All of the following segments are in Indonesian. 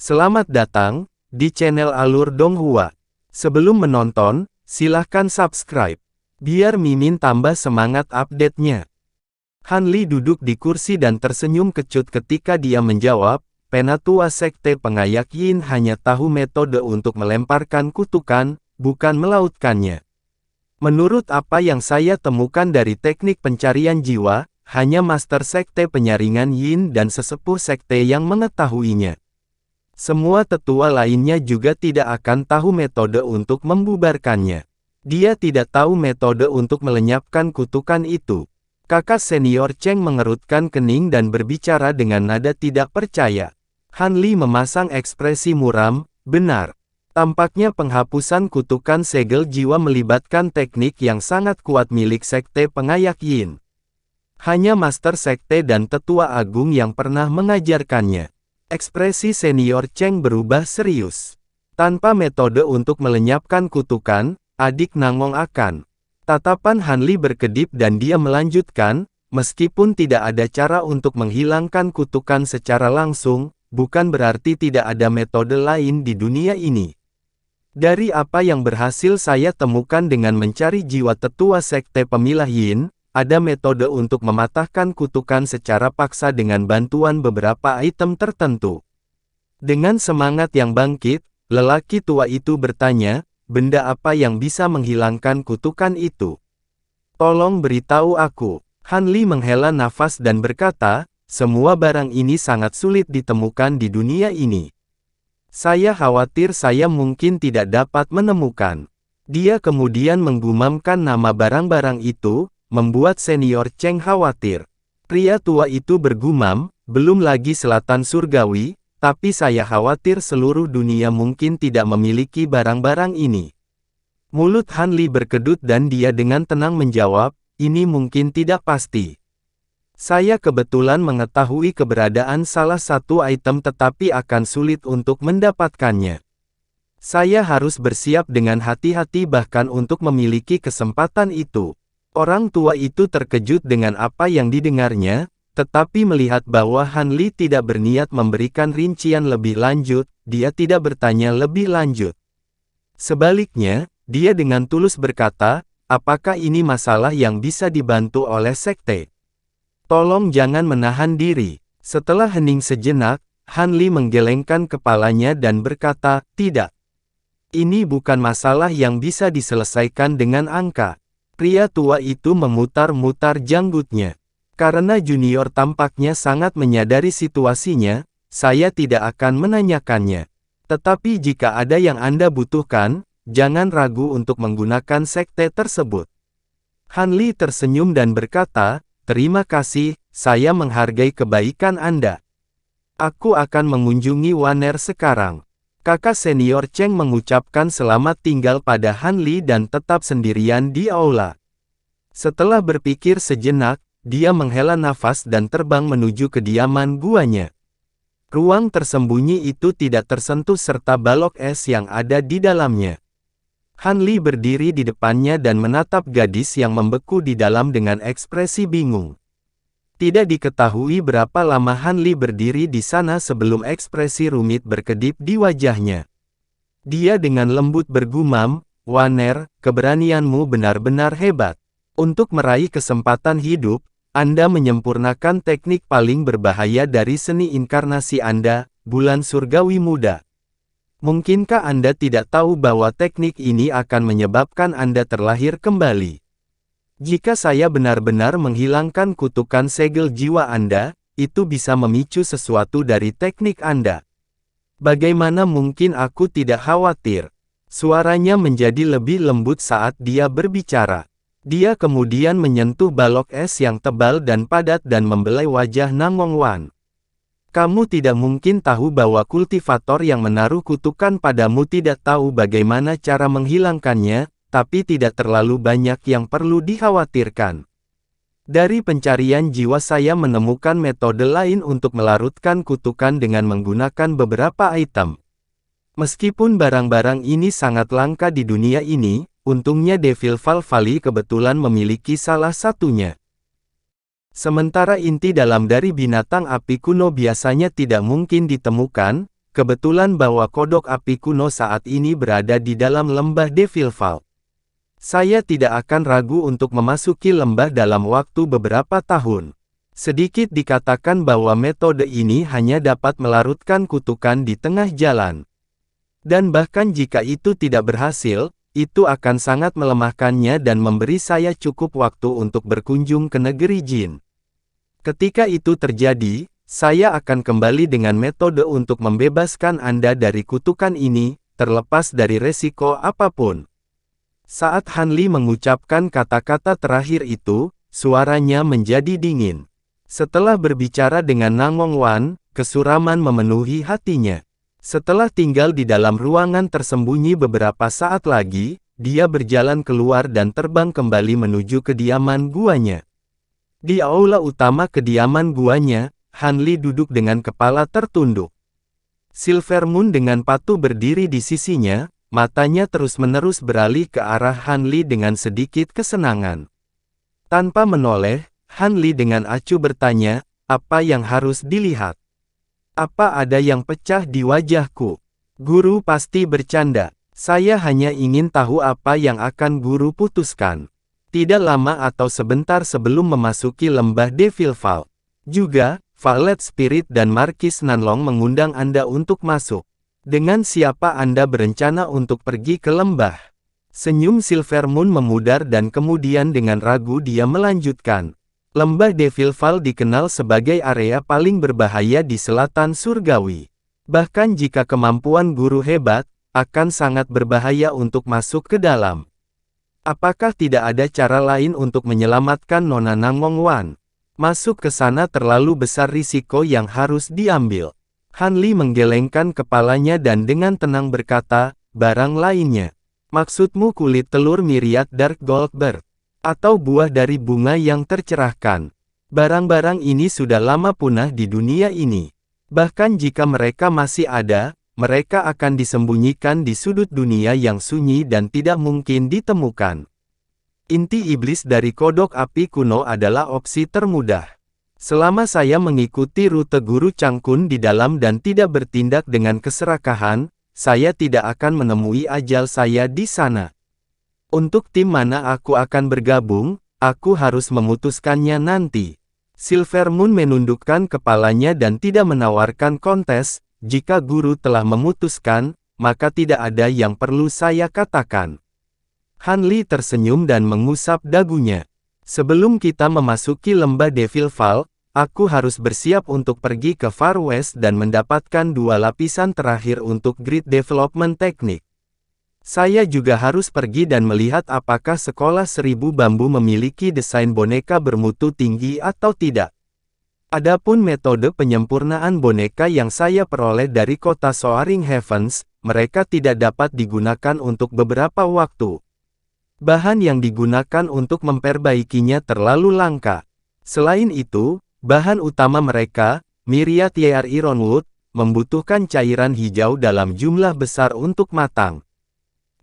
Selamat datang di channel Alur Donghua. Sebelum menonton, silahkan subscribe, biar Mimin tambah semangat update-nya. Han Li duduk di kursi dan tersenyum kecut ketika dia menjawab, Penatua Sekte Pengayak Yin hanya tahu metode untuk melemparkan kutukan, bukan melautkannya. Menurut apa yang saya temukan dari teknik pencarian jiwa, hanya Master Sekte Penyaringan Yin dan sesepuh sekte yang mengetahuinya. Semua tetua lainnya juga tidak akan tahu metode untuk membubarkannya. Dia tidak tahu metode untuk melenyapkan kutukan itu. Kakak senior Cheng mengerutkan kening dan berbicara dengan nada tidak percaya. Han Li memasang ekspresi muram, benar. Tampaknya penghapusan kutukan segel jiwa melibatkan teknik yang sangat kuat milik Sekte Pengayak Yin. Hanya Master Sekte dan Tetua Agung yang pernah mengajarkannya. Ekspresi senior Cheng berubah serius. Tanpa metode untuk melenyapkan kutukan, adik Nangong akan. Tatapan Han Li berkedip dan dia melanjutkan, meskipun tidak ada cara untuk menghilangkan kutukan secara langsung, bukan berarti tidak ada metode lain di dunia ini. Dari apa yang berhasil saya temukan dengan mencari jiwa tetua Sekte Pemilah Yin, ada metode untuk mematahkan kutukan secara paksa dengan bantuan beberapa item tertentu. Dengan semangat yang bangkit, lelaki tua itu bertanya, benda apa yang bisa menghilangkan kutukan itu? Tolong beritahu aku. Han Li menghela nafas dan berkata, semua barang ini sangat sulit ditemukan di dunia ini. Saya khawatir saya mungkin tidak dapat menemukan. Dia kemudian menggumamkan nama barang-barang itu, membuat senior Cheng khawatir. Pria tua itu bergumam, belum lagi selatan surgawi, tapi saya khawatir seluruh dunia mungkin tidak memiliki barang-barang ini. Mulut Han Li berkedut dan dia dengan tenang menjawab, ini mungkin tidak pasti. Saya kebetulan mengetahui keberadaan salah satu item tetapi akan sulit untuk mendapatkannya. Saya harus bersiap dengan hati-hati bahkan untuk memiliki kesempatan itu. Orang tua itu terkejut dengan apa yang didengarnya, tetapi melihat bahwa Han Li tidak berniat memberikan rincian lebih lanjut, dia tidak bertanya lebih lanjut. Sebaliknya, dia dengan tulus berkata, apakah ini masalah yang bisa dibantu oleh sekte? Tolong jangan menahan diri. Setelah hening sejenak, Han Li menggelengkan kepalanya dan berkata, tidak. Ini bukan masalah yang bisa diselesaikan dengan angka. Pria tua itu memutar-mutar janggutnya. Karena junior tampaknya sangat menyadari situasinya, saya tidak akan menanyakannya. Tetapi jika ada yang Anda butuhkan, jangan ragu untuk menggunakan sekte tersebut. Han Li tersenyum dan berkata, terima kasih, saya menghargai kebaikan Anda. Aku akan mengunjungi Waner sekarang. Kakak senior Cheng mengucapkan selamat tinggal pada Han Li dan tetap sendirian di aula. Setelah berpikir sejenak, dia menghela nafas dan terbang menuju kediaman guanya. Ruang tersembunyi itu tidak tersentuh serta balok es yang ada di dalamnya. Han Li berdiri di depannya dan menatap gadis yang membeku di dalam dengan ekspresi bingung. Tidak diketahui berapa lama Han Li berdiri di sana sebelum ekspresi rumit berkedip di wajahnya. Dia dengan lembut bergumam, Waner, keberanianmu benar-benar hebat. Untuk meraih kesempatan hidup, Anda menyempurnakan teknik paling berbahaya dari seni inkarnasi Anda, bulan surgawi muda. Mungkinkah Anda tidak tahu bahwa teknik ini akan menyebabkan Anda terlahir kembali? Jika saya benar-benar menghilangkan kutukan segel jiwa Anda, itu bisa memicu sesuatu dari teknik Anda. Bagaimana mungkin aku tidak khawatir? Suaranya menjadi lebih lembut saat dia berbicara. Dia kemudian menyentuh balok es yang tebal dan padat dan membelai wajah Nangong Wan. Kamu tidak mungkin tahu bahwa kultivator yang menaruh kutukan padamu tidak tahu bagaimana cara menghilangkannya, tapi tidak terlalu banyak yang perlu dikhawatirkan. Dari pencarian jiwa saya menemukan metode lain untuk melarutkan kutukan dengan menggunakan beberapa item. Meskipun barang-barang ini sangat langka di dunia ini, untungnya Devil Valvali kebetulan memiliki salah satunya. Sementara inti dalam dari binatang api kuno biasanya tidak mungkin ditemukan, kebetulan bahwa kodok api kuno saat ini berada di dalam lembah Devilfall. Saya tidak akan ragu untuk memasuki lembah dalam waktu beberapa tahun. Sedikit dikatakan bahwa metode ini hanya dapat melarutkan kutukan di tengah jalan. Dan bahkan jika itu tidak berhasil, itu akan sangat melemahkannya dan memberi saya cukup waktu untuk berkunjung ke negeri jin. Ketika itu terjadi, saya akan kembali dengan metode untuk membebaskan Anda dari kutukan ini, terlepas dari resiko apapun. Saat Han Li mengucapkan kata-kata terakhir itu, suaranya menjadi dingin. Setelah berbicara dengan Nangong Wan, kesuraman memenuhi hatinya. Setelah tinggal di dalam ruangan tersembunyi beberapa saat lagi, dia berjalan keluar dan terbang kembali menuju kediaman guanya. Di aula utama kediaman guanya, Han Li duduk dengan kepala tertunduk. Silvermoon dengan patuh berdiri di sisinya, matanya terus-menerus beralih ke arah Han Li dengan sedikit kesenangan. Tanpa menoleh, Han Li dengan acuh bertanya, "Apa yang harus dilihat? Apa ada yang pecah di wajahku?" Guru pasti bercanda. Saya hanya ingin tahu apa yang akan guru putuskan. Tidak lama atau sebentar sebelum memasuki lembah Devilfall. Juga, Violet Spirit dan Markis Nanlong mengundang Anda untuk masuk. Dengan siapa Anda berencana untuk pergi ke lembah? Senyum Silvermoon memudar dan kemudian dengan ragu dia melanjutkan. Lembah Devilfall dikenal sebagai area paling berbahaya di selatan surgawi. Bahkan jika kemampuan guru hebat, akan sangat berbahaya untuk masuk ke dalam. Apakah tidak ada cara lain untuk menyelamatkan Nona Nangong Wan? Masuk ke sana terlalu besar risiko yang harus diambil. Han Li menggelengkan kepalanya dan dengan tenang berkata, "Barang lainnya. Maksudmu kulit telur Myriad Dark Goldbird? Atau buah dari bunga yang tercerahkan? Barang-barang ini sudah lama punah di dunia ini. Bahkan jika mereka masih ada, mereka akan disembunyikan di sudut dunia yang sunyi dan tidak mungkin ditemukan. Inti iblis dari kodok api kuno adalah opsi termudah. Selama saya mengikuti rute Guru Changkun di dalam dan tidak bertindak dengan keserakahan, saya tidak akan menemui ajal saya di sana. Untuk tim mana aku akan bergabung, aku harus memutuskannya nanti." Silvermoon menundukkan kepalanya dan tidak menawarkan kontes. Jika guru telah memutuskan, maka tidak ada yang perlu saya katakan. Han Li tersenyum dan mengusap dagunya. "Sebelum kita memasuki lembah Devilfall, aku harus bersiap untuk pergi ke Far West dan mendapatkan 2 lapisan terakhir untuk Grid Development Technique. Saya juga harus pergi dan melihat apakah Sekolah Seribu Bambu memiliki desain boneka bermutu tinggi atau tidak. Adapun metode penyempurnaan boneka yang saya peroleh dari kota Soaring Heavens, mereka tidak dapat digunakan untuk beberapa waktu. Bahan yang digunakan untuk memperbaikinya terlalu langka. Selain itu, bahan utama mereka, Myriad Year Ironwood, membutuhkan cairan hijau dalam jumlah besar untuk matang.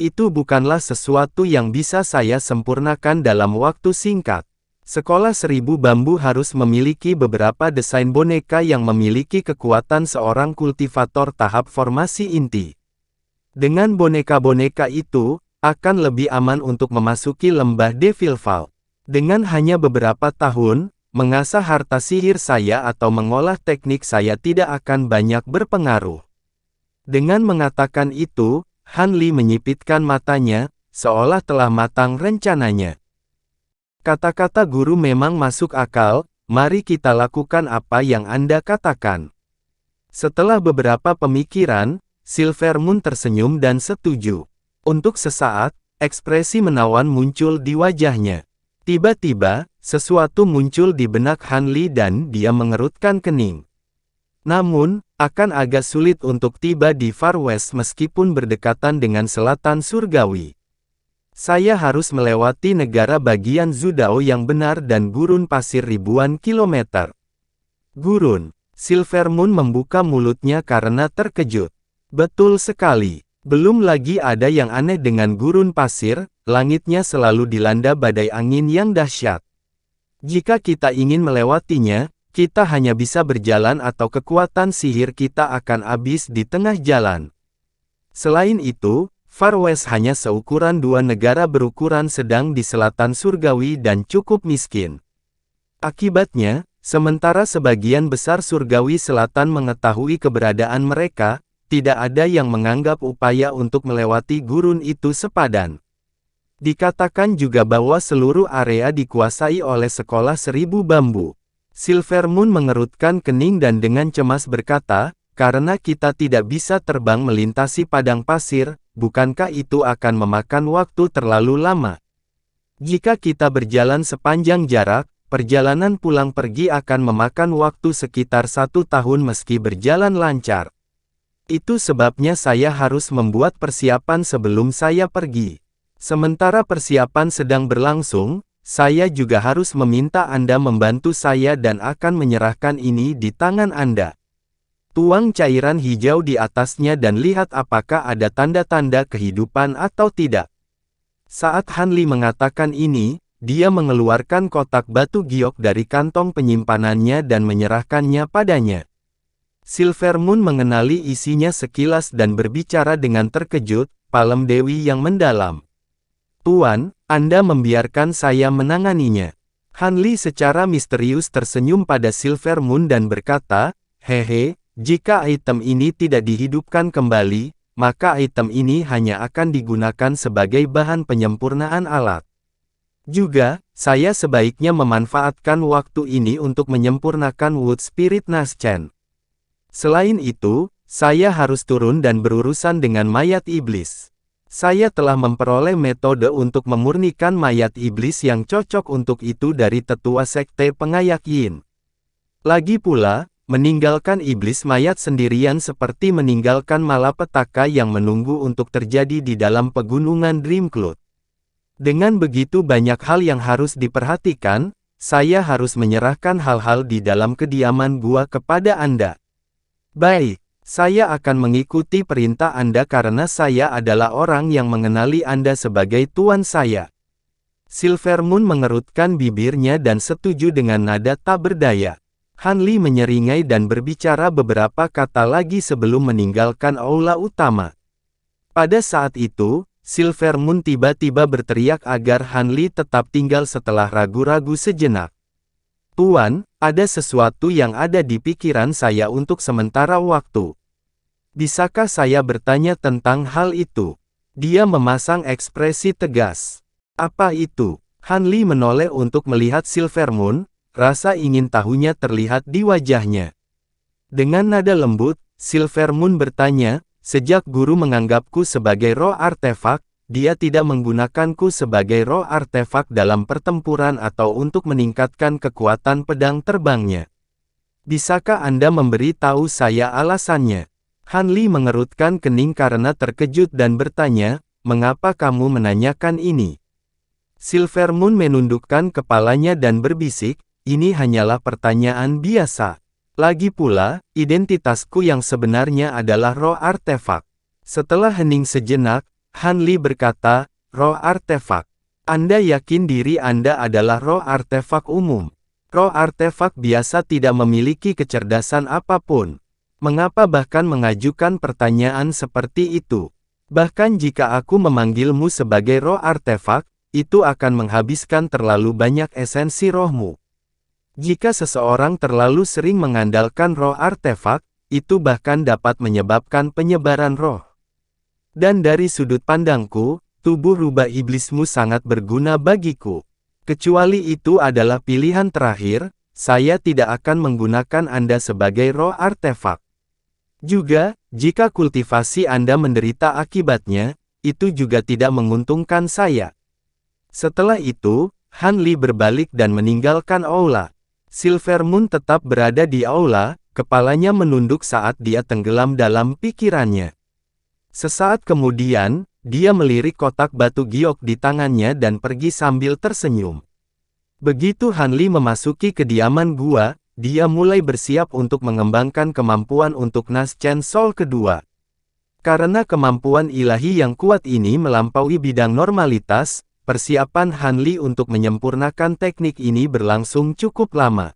Itu bukanlah sesuatu yang bisa saya sempurnakan dalam waktu singkat. Sekolah Seribu Bambu harus memiliki beberapa desain boneka yang memiliki kekuatan seorang kultivator tahap formasi inti. Dengan boneka-boneka itu, akan lebih aman untuk memasuki lembah Devilfall. Dengan hanya beberapa tahun, mengasah harta sihir saya atau mengolah teknik saya tidak akan banyak berpengaruh. Dengan mengatakan itu, Han Li menyipitkan matanya, seolah telah matang rencananya. Kata-kata guru memang masuk akal, mari kita lakukan apa yang Anda katakan. Setelah beberapa pemikiran, Silvermoon tersenyum dan setuju. Untuk sesaat, ekspresi menawan muncul di wajahnya. Tiba-tiba, sesuatu muncul di benak Han Li dan dia mengerutkan kening. Namun, akan agak sulit untuk tiba di Far West meskipun berdekatan dengan selatan surgawi. Saya harus melewati negara bagian Zudao yang benar dan gurun pasir ribuan kilometer. Gurun. Silvermoon membuka mulutnya karena terkejut. Betul sekali. Belum lagi ada yang aneh dengan gurun pasir, langitnya selalu dilanda badai angin yang dahsyat. Jika kita ingin melewatinya, kita hanya bisa berjalan atau kekuatan sihir kita akan habis di tengah jalan. Selain itu, Far West hanya seukuran dua negara berukuran sedang di selatan surgawi dan cukup miskin. Akibatnya, sementara sebagian besar surgawi selatan mengetahui keberadaan mereka, tidak ada yang menganggap upaya untuk melewati gurun itu sepadan. Dikatakan juga bahwa seluruh area dikuasai oleh sekolah 1000 bambu. Silvermoon mengerutkan kening dan dengan cemas berkata, karena kita tidak bisa terbang melintasi padang pasir, bukankah itu akan memakan waktu terlalu lama? Jika kita berjalan sepanjang jarak, perjalanan pulang pergi akan memakan waktu sekitar 1 tahun meski berjalan lancar. Itu sebabnya saya harus membuat persiapan sebelum saya pergi. Sementara persiapan sedang berlangsung, saya juga harus meminta Anda membantu saya dan akan menyerahkan ini di tangan Anda. Tuang cairan hijau di atasnya dan lihat apakah ada tanda-tanda kehidupan atau tidak. Saat Han Li mengatakan ini, dia mengeluarkan kotak batu giok dari kantong penyimpanannya dan menyerahkannya padanya. Silvermoon mengenali isinya sekilas dan berbicara dengan terkejut, Palem Dewi yang mendalam. Tuan, Anda membiarkan saya menanganinya. Han Li secara misterius tersenyum pada Silvermoon dan berkata, hehe, jika item ini tidak dihidupkan kembali, maka item ini hanya akan digunakan sebagai bahan penyempurnaan alat. Juga, saya sebaiknya memanfaatkan waktu ini untuk menyempurnakan Wood Spirit Naschen. Selain itu, saya harus turun dan berurusan dengan mayat iblis. Saya telah memperoleh metode untuk memurnikan mayat iblis yang cocok untuk itu dari tetua sekte pengayak Yin. Lagi pula, meninggalkan iblis mayat sendirian seperti meninggalkan malapetaka yang menunggu untuk terjadi di dalam pegunungan Dreamcloud. Dengan begitu banyak hal yang harus diperhatikan, saya harus menyerahkan hal-hal di dalam kediaman gua kepada Anda. Baik, saya akan mengikuti perintah Anda karena saya adalah orang yang mengenali Anda sebagai tuan saya. Silvermoon mengerutkan bibirnya dan setuju dengan nada tak berdaya. Han Li menyeringai dan berbicara beberapa kata lagi sebelum meninggalkan aula utama. Pada saat itu, Silvermoon tiba-tiba berteriak agar Han Li tetap tinggal setelah ragu-ragu sejenak. Tuan, ada sesuatu yang ada di pikiran saya untuk sementara waktu. Bisakah saya bertanya tentang hal itu? Dia memasang ekspresi tegas. Apa itu? Han Li menoleh untuk melihat Silvermoon, rasa ingin tahunya terlihat di wajahnya. Dengan nada lembut, Silvermoon bertanya, sejak guru menganggapku sebagai roh artefak, dia tidak menggunakanku sebagai roh artefak dalam pertempuran atau untuk meningkatkan kekuatan pedang terbangnya. Bisakah Anda memberi tahu saya alasannya? Han Li mengerutkan kening karena terkejut dan bertanya, mengapa kamu menanyakan ini? Silvermoon menundukkan kepalanya dan berbisik, ini hanyalah pertanyaan biasa. Lagi pula, identitasku yang sebenarnya adalah roh artefak. Setelah hening sejenak, Han Li berkata, roh artefak. Anda yakin diri Anda adalah roh artefak umum? Roh artefak biasa tidak memiliki kecerdasan apapun. Mengapa bahkan mengajukan pertanyaan seperti itu? Bahkan jika aku memanggilmu sebagai roh artefak, itu akan menghabiskan terlalu banyak esensi rohmu. Jika seseorang terlalu sering mengandalkan roh artefak, itu bahkan dapat menyebabkan penyebaran roh. Dan dari sudut pandangku, tubuh rubah iblismu sangat berguna bagiku. Kecuali itu adalah pilihan terakhir, saya tidak akan menggunakan Anda sebagai roh artefak. Juga, jika kultivasi Anda menderita akibatnya, itu juga tidak menguntungkan saya. Setelah itu, Han Li berbalik dan meninggalkan aula. Silvermoon tetap berada di aula, kepalanya menunduk saat dia tenggelam dalam pikirannya. Sesaat kemudian, dia melirik kotak batu giok di tangannya dan pergi sambil tersenyum. Begitu Han Li memasuki kediaman gua, dia mulai bersiap untuk mengembangkan kemampuan untuk Naschen Soul kedua. Karena kemampuan ilahi yang kuat ini melampaui bidang normalitas, persiapan Han Li untuk menyempurnakan teknik ini berlangsung cukup lama.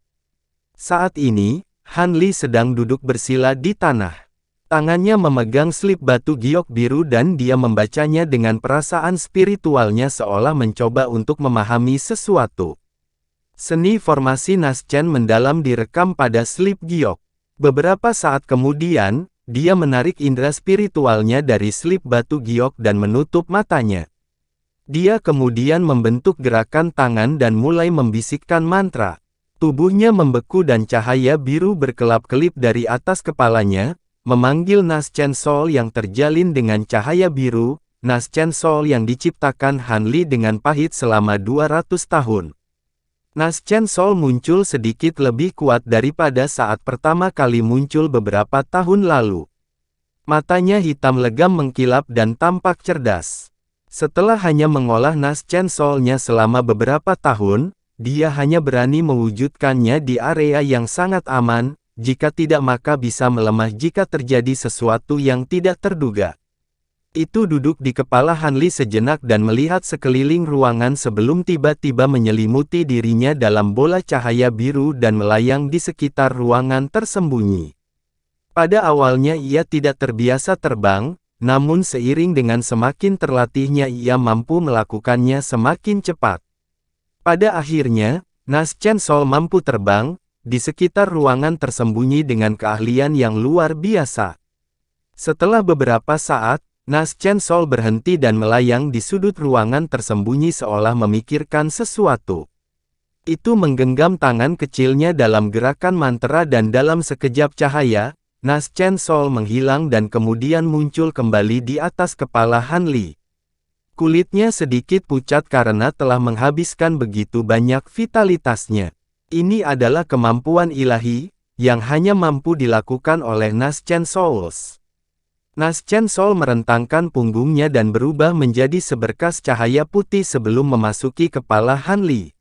Saat ini, Han Li sedang duduk bersila di tanah. Tangannya memegang slip batu giok biru dan dia membacanya dengan perasaan spiritualnya seolah mencoba untuk memahami sesuatu. Seni formasi Naschen mendalam direkam pada slip giok. Beberapa saat kemudian, dia menarik indera spiritualnya dari slip batu giok dan menutup matanya. Dia kemudian membentuk gerakan tangan dan mulai membisikkan mantra. Tubuhnya membeku dan cahaya biru berkelap-kelip dari atas kepalanya, memanggil Naschen Soul yang terjalin dengan cahaya biru, Naschen Soul yang diciptakan Han Li dengan pahit selama 200 tahun. Naschen Soul muncul sedikit lebih kuat daripada saat pertama kali muncul beberapa tahun lalu. Matanya hitam legam mengkilap dan tampak cerdas. Setelah hanya mengolah Naschen Soul-nya selama beberapa tahun, dia hanya berani mewujudkannya di area yang sangat aman. Jika tidak maka bisa melemah jika terjadi sesuatu yang tidak terduga. Itu duduk di kepala Han Li sejenak dan melihat sekeliling ruangan sebelum tiba-tiba menyelimuti dirinya dalam bola cahaya biru dan melayang di sekitar ruangan tersembunyi. Pada awalnya ia tidak terbiasa terbang, namun seiring dengan semakin terlatihnya ia mampu melakukannya semakin cepat. Pada akhirnya, Naschen Soul mampu terbang di sekitar ruangan tersembunyi dengan keahlian yang luar biasa. Setelah beberapa saat, Naschen Soul berhenti dan melayang di sudut ruangan tersembunyi seolah memikirkan sesuatu. Itu menggenggam tangan kecilnya dalam gerakan mantra dan dalam sekejap cahaya, Naschen Soul menghilang dan kemudian muncul kembali di atas kepala Han Li. Kulitnya sedikit pucat karena telah menghabiskan begitu banyak vitalitasnya. Ini adalah kemampuan ilahi, yang hanya mampu dilakukan oleh Naschen Souls. Naschen Soul merentangkan punggungnya dan berubah menjadi seberkas cahaya putih sebelum memasuki kepala Han Li.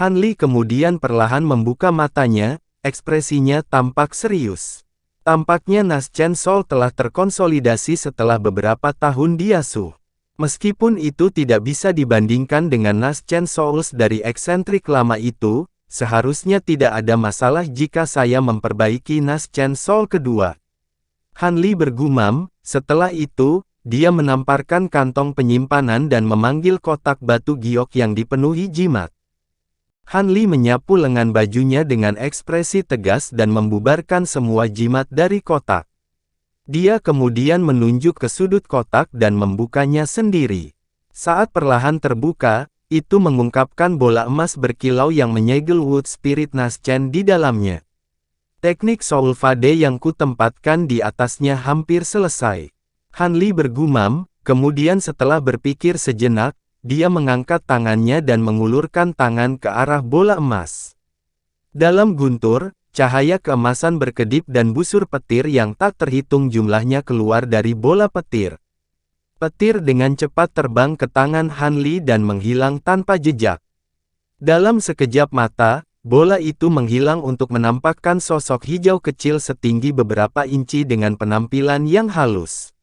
Han Li kemudian perlahan membuka matanya, ekspresinya tampak serius. Tampaknya Naschen Soul telah terkonsolidasi setelah beberapa tahun diasuh. Meskipun itu tidak bisa dibandingkan dengan Naschen Souls dari eksentrik lama itu, seharusnya tidak ada masalah jika saya memperbaiki Naschen Soul kedua. Han Li bergumam, setelah itu, dia menamparkan kantong penyimpanan dan memanggil kotak batu giok yang dipenuhi jimat. Han Li menyapu lengan bajunya dengan ekspresi tegas dan membubarkan semua jimat dari kotak. Dia kemudian menunjuk ke sudut kotak dan membukanya sendiri. Saat perlahan terbuka, itu mengungkapkan bola emas berkilau yang menyegel Wood Spirit Naschen di dalamnya. Teknik Soul Fade yang kutempatkan di atasnya hampir selesai. Han Li bergumam, kemudian setelah berpikir sejenak, dia mengangkat tangannya dan mengulurkan tangan ke arah bola emas. Dalam guntur, cahaya keemasan berkedip dan busur petir yang tak terhitung jumlahnya keluar dari bola petir. Petir dengan cepat terbang ke tangan Han Li dan menghilang tanpa jejak. Dalam sekejap mata, bola itu menghilang untuk menampakkan sosok hijau kecil setinggi beberapa inci dengan penampilan yang halus.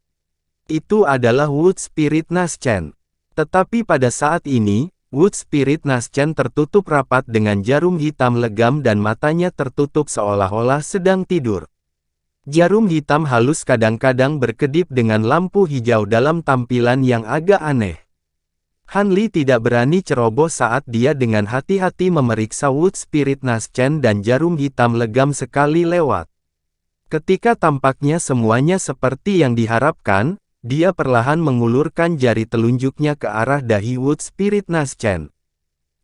Itu adalah Wood Spirit Naschen. Tetapi pada saat ini, Wood Spirit Naschen tertutup rapat dengan jarum hitam legam dan matanya tertutup seolah-olah sedang tidur. Jarum hitam halus kadang-kadang berkedip dengan lampu hijau dalam tampilan yang agak aneh. Han Li tidak berani ceroboh saat dia dengan hati-hati memeriksa Wood Spirit Naschen dan jarum hitam legam sekali lewat. Ketika tampaknya semuanya seperti yang diharapkan, dia perlahan mengulurkan jari telunjuknya ke arah dahi Wood Spirit Naschen.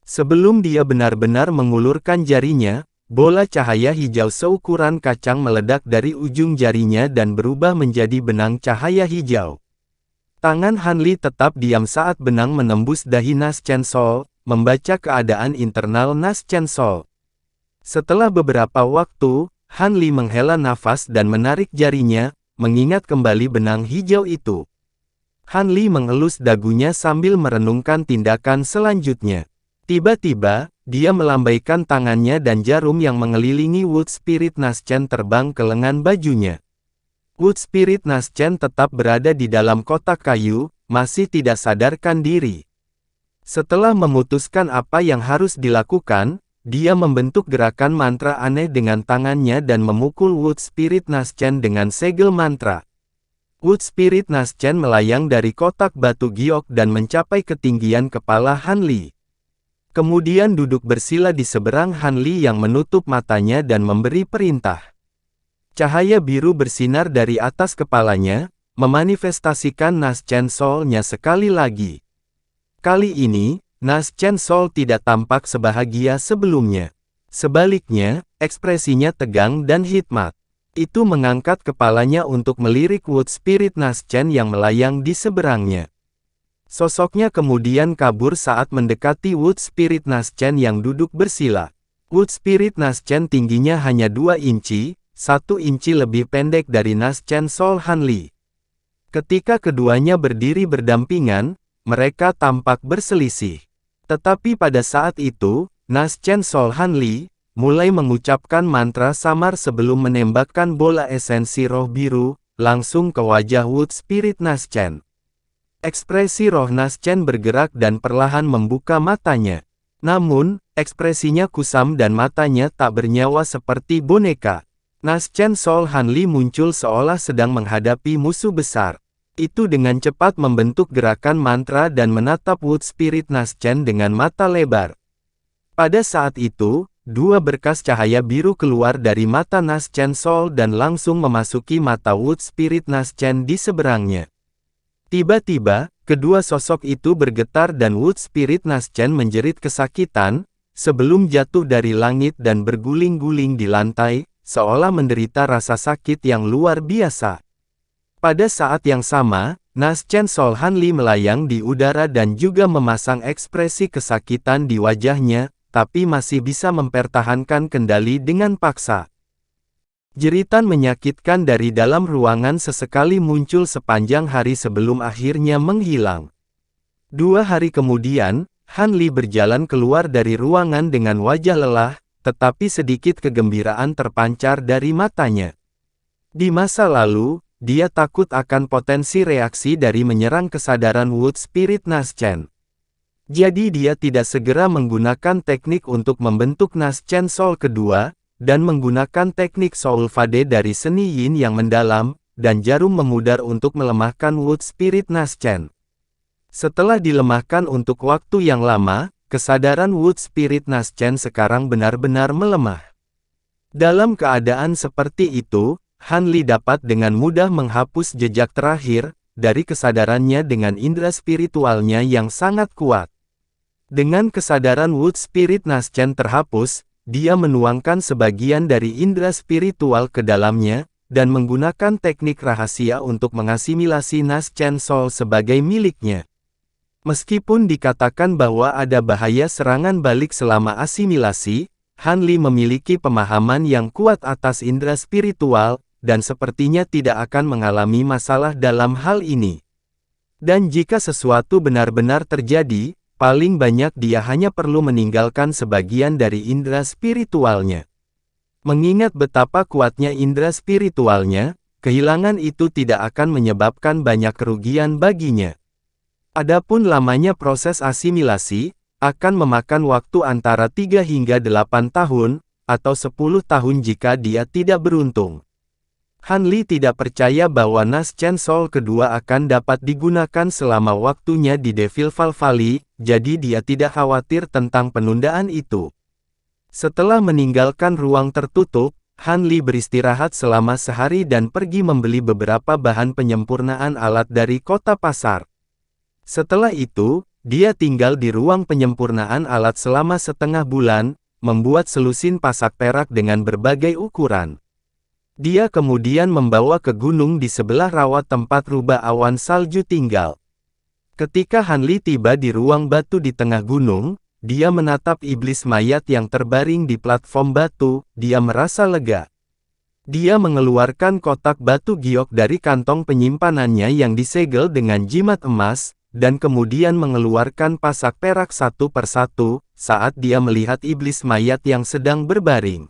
Sebelum dia benar-benar mengulurkan jarinya, bola cahaya hijau seukuran kacang meledak dari ujung jarinya dan berubah menjadi benang cahaya hijau. Tangan Han Li tetap diam saat benang menembus dahi Naschen Soul, membaca keadaan internal Naschen Soul. Setelah beberapa waktu, Han Li menghela nafas dan menarik jarinya, mengingat kembali benang hijau itu. Han Li mengelus dagunya sambil merenungkan tindakan selanjutnya. Tiba-tiba, dia melambaikan tangannya dan jarum yang mengelilingi Wood Spirit Naschen terbang ke lengan bajunya. Wood Spirit Naschen tetap berada di dalam kotak kayu, masih tidak sadarkan diri. Setelah memutuskan apa yang harus dilakukan, dia membentuk gerakan mantra aneh dengan tangannya dan memukul Wood Spirit Naschen dengan segel mantra. Wood Spirit Naschen melayang dari kotak batu giok dan mencapai ketinggian kepala Han Li. Kemudian duduk bersila di seberang Han Li yang menutup matanya dan memberi perintah. Cahaya biru bersinar dari atas kepalanya, memanifestasikan Naschen Soul-nya sekali lagi. Kali ini, Naschen Soul tidak tampak sebahagia sebelumnya. Sebaliknya, ekspresinya tegang dan hikmat. Itu mengangkat kepalanya untuk melirik Wood Spirit Naschen yang melayang di seberangnya. Sosoknya kemudian kabur saat mendekati Wood Spirit Naschen yang duduk bersila. Wood Spirit Naschen tingginya hanya 2 inci, 1 inci lebih pendek dari Naschen Soul Han Li. Ketika keduanya berdiri berdampingan, mereka tampak berselisih. Tetapi pada saat itu, Naschen Soul Han Li mulai mengucapkan mantra samar sebelum menembakkan bola esensi roh biru langsung ke wajah Wood Spirit Naschen. Ekspresi roh Naschen bergerak dan perlahan membuka matanya. Namun, ekspresinya kusam dan matanya tak bernyawa seperti boneka. Naschen Soul Han Li muncul seolah sedang menghadapi musuh besar. Itu dengan cepat membentuk gerakan mantra dan menatap Wood Spirit Naschen dengan mata lebar. Pada saat itu, 2 berkas cahaya biru keluar dari mata Naschen Soul dan langsung memasuki mata Wood Spirit Naschen di seberangnya. Tiba-tiba, kedua sosok itu bergetar dan Wood Spirit Naschen menjerit kesakitan, sebelum jatuh dari langit dan berguling-guling di lantai, seolah menderita rasa sakit yang luar biasa. Pada saat yang sama, Naschen Soul Han Li melayang di udara dan juga memasang ekspresi kesakitan di wajahnya, tapi masih bisa mempertahankan kendali dengan paksa. Jeritan menyakitkan dari dalam ruangan sesekali muncul sepanjang hari sebelum akhirnya menghilang. 2 hari kemudian, Han Li berjalan keluar dari ruangan dengan wajah lelah, tetapi sedikit kegembiraan terpancar dari matanya. Di masa lalu, dia takut akan potensi reaksi dari menyerang kesadaran Wood Spirit Naschen. Jadi dia tidak segera menggunakan teknik untuk membentuk Naschen Soul kedua, dan menggunakan teknik Soul Fade dari seni Yin yang mendalam, dan jarum memudar untuk melemahkan Wood Spirit Naschen. Setelah dilemahkan untuk waktu yang lama, kesadaran Wood Spirit Naschen sekarang benar-benar melemah. Dalam keadaan seperti itu, Han Li dapat dengan mudah menghapus jejak terakhir dari kesadarannya dengan indera spiritualnya yang sangat kuat. Dengan kesadaran Wood Spirit Naschen terhapus, dia menuangkan sebagian dari indera spiritual ke dalamnya, dan menggunakan teknik rahasia untuk mengasimilasi Naschen Soul sebagai miliknya. Meskipun dikatakan bahwa ada bahaya serangan balik selama asimilasi, Han Li memiliki pemahaman yang kuat atas indera spiritual, dan sepertinya tidak akan mengalami masalah dalam hal ini. Dan jika sesuatu benar-benar terjadi, paling banyak dia hanya perlu meninggalkan sebagian dari indera spiritualnya. Mengingat betapa kuatnya indera spiritualnya, kehilangan itu tidak akan menyebabkan banyak kerugian baginya. Adapun lamanya proses asimilasi, akan memakan waktu antara 3 hingga 8 tahun, atau 10 tahun jika dia tidak beruntung. Han Li tidak percaya bahwa Naschen Soul kedua akan dapat digunakan selama waktunya di Devil Val Valley, jadi dia tidak khawatir tentang penundaan itu. Setelah meninggalkan ruang tertutup, Han Li beristirahat selama sehari dan pergi membeli beberapa bahan penyempurnaan alat dari kota pasar. Setelah itu, dia tinggal di ruang penyempurnaan alat selama setengah bulan, membuat selusin pasak perak dengan berbagai ukuran. Dia kemudian membawa ke gunung di sebelah rawa tempat rubah awan salju tinggal. Ketika Han Li tiba di ruang batu di tengah gunung, dia menatap iblis mayat yang terbaring di platform batu, dia merasa lega. Dia mengeluarkan kotak batu giok dari kantong penyimpanannya yang disegel dengan jimat emas, dan kemudian mengeluarkan pasak perak satu persatu, saat dia melihat iblis mayat yang sedang berbaring.